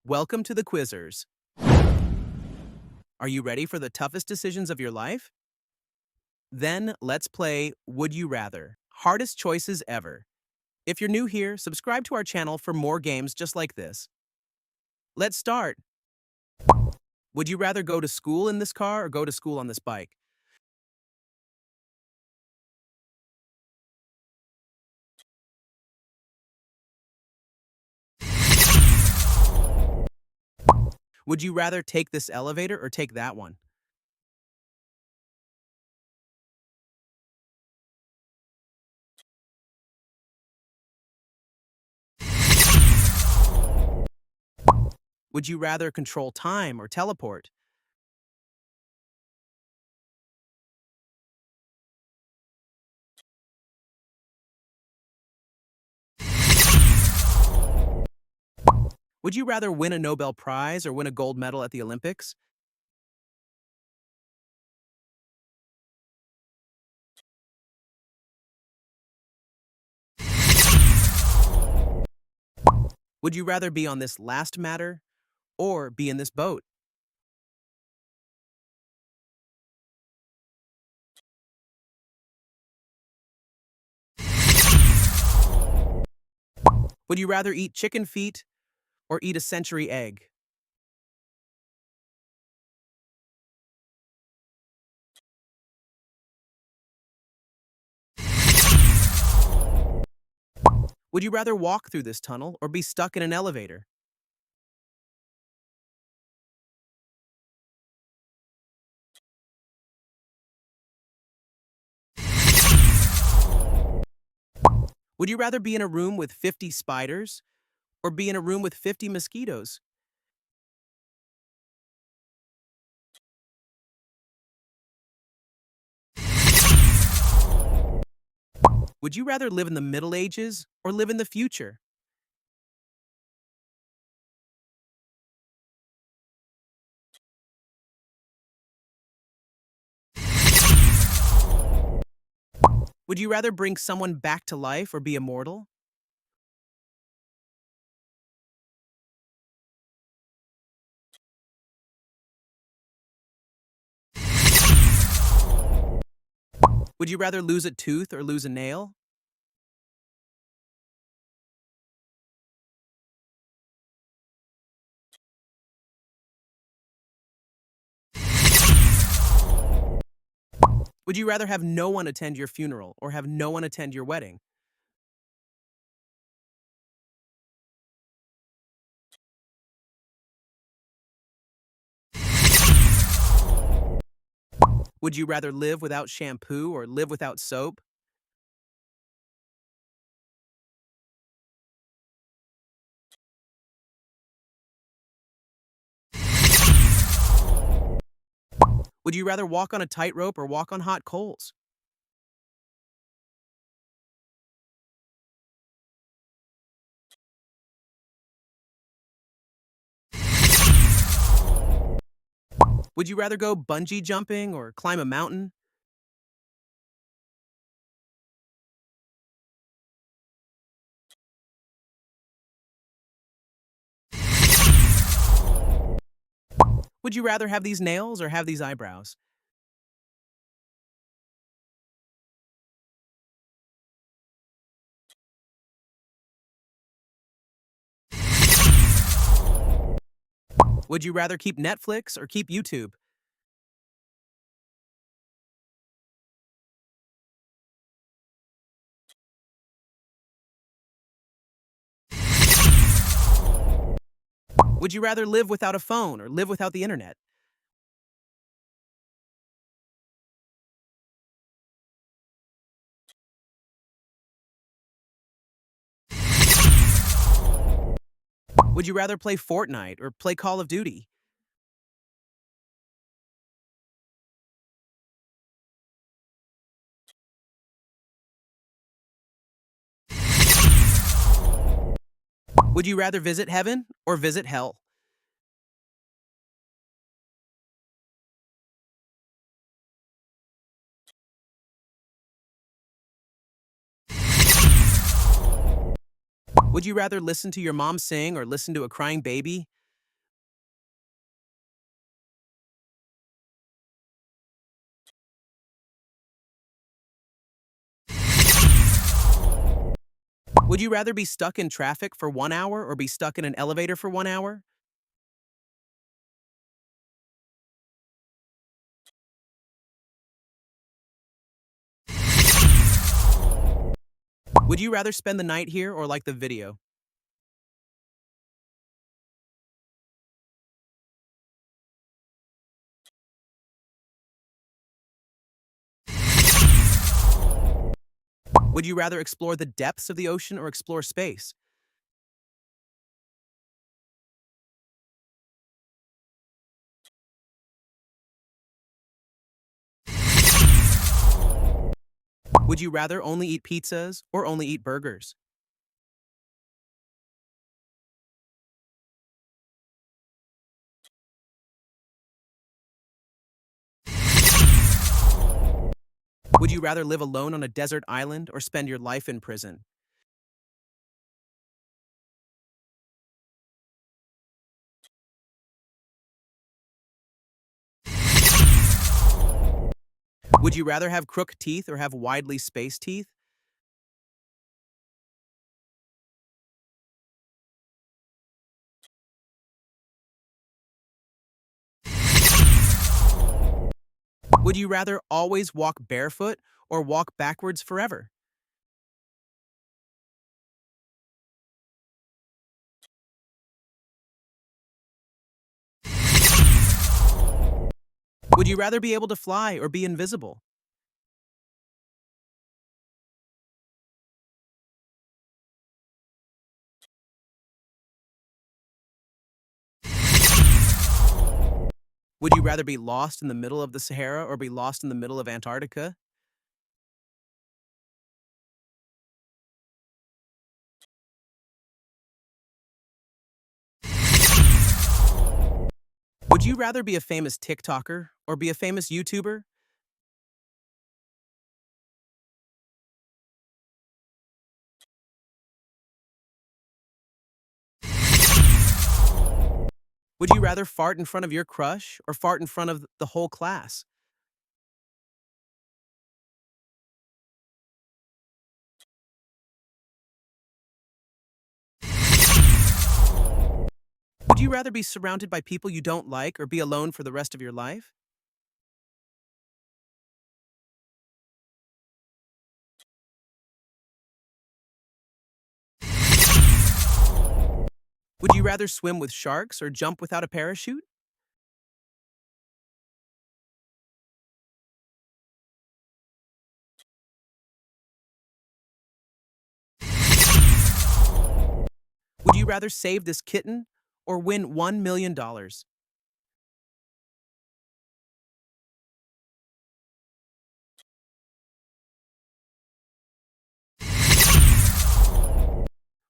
Welcome to the Quizzers. Are you ready for the toughest decisions of your life? Then let's play Would You Rather? Hardest choices ever. If you're new here, subscribe to our channel for more games just like this. Let's start. Would you rather go to school in this car or go to school on this bike? Would you rather take this elevator or take that one? Would you rather control time or teleport? Would you rather win a Nobel Prize or win a gold medal at the Olympics? Would you rather be on this last matter or be in this boat? Would you rather eat chicken feet or eat a century egg? Would you rather walk through this tunnel or be stuck in an elevator? Would you rather be in a room with 50 spiders or be in a room with 50 mosquitoes? Would you rather live in the Middle Ages or live in the future? Would you rather bring someone back to life or be immortal? Would you rather lose a tooth or lose a nail? Would you rather have no one attend your funeral or have no one attend your wedding? Would you rather live without shampoo or live without soap? Would you rather walk on a tightrope or walk on hot coals? Would you rather go bungee jumping or climb a mountain? Would you rather have these nails or have these eyebrows? Would you rather keep Netflix or keep YouTube? Would you rather live without a phone or live without the internet? Would you rather play Fortnite or play Call of Duty? Would you rather visit heaven or visit hell? Would you rather listen to your mom sing or listen to a crying baby? Would you rather be stuck in traffic for 1 hour or be stuck in an elevator for 1 hour? Would you rather spend the night here or like the video? Would you rather explore the depths of the ocean or explore space? Would you rather only eat pizzas or only eat burgers? Would you rather live alone on a desert island or spend your life in prison? Would you rather have crooked teeth or have widely spaced teeth? Would you rather always walk barefoot or walk backwards forever? Would you rather be able to fly or be invisible? Would you rather be lost in the middle of the Sahara or be lost in the middle of Antarctica? Would you rather be a famous TikToker or be a famous YouTuber? Would you rather fart in front of your crush or fart in front of the whole class? Would you rather be surrounded by people you don't like or be alone for the rest of your life? Would you rather swim with sharks or jump without a parachute? Would you rather save this kitten or win $1 million?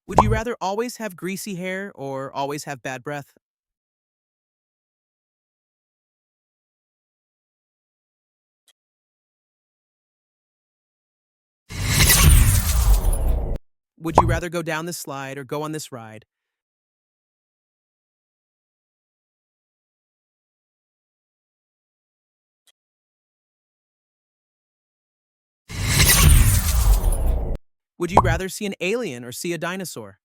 Would you rather always have greasy hair or always have bad breath? Would you rather go down this slide or go on this ride? Would you rather see an alien or see a dinosaur?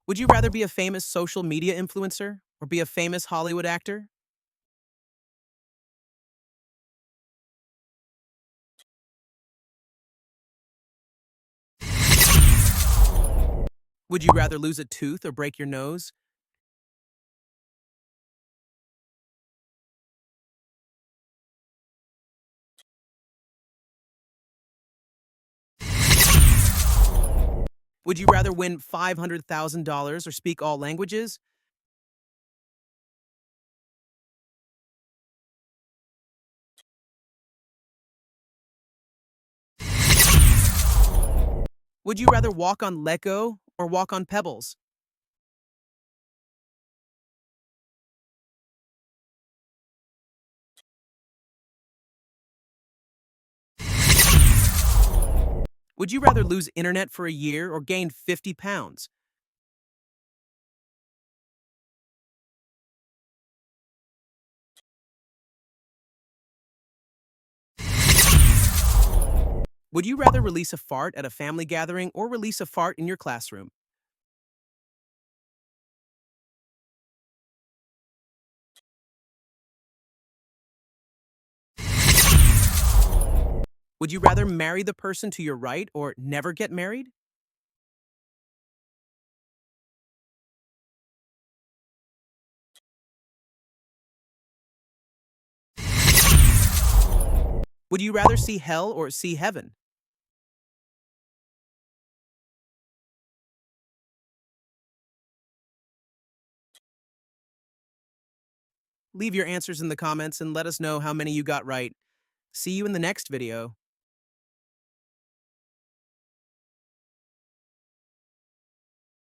Would you rather be a famous social media influencer or be a famous Hollywood actor? Would you rather lose a tooth or break your nose? Would you rather win $500,000 or speak all languages? Would you rather walk on Lego or walk on pebbles? Would you rather lose internet for a year or gain 50 pounds? Would you rather release a fart at a family gathering or release a fart in your classroom? Would you rather marry the person to your right or never get married? Would you rather see hell or see heaven? Leave your answers in the comments and let us know how many you got right. See you in the next video.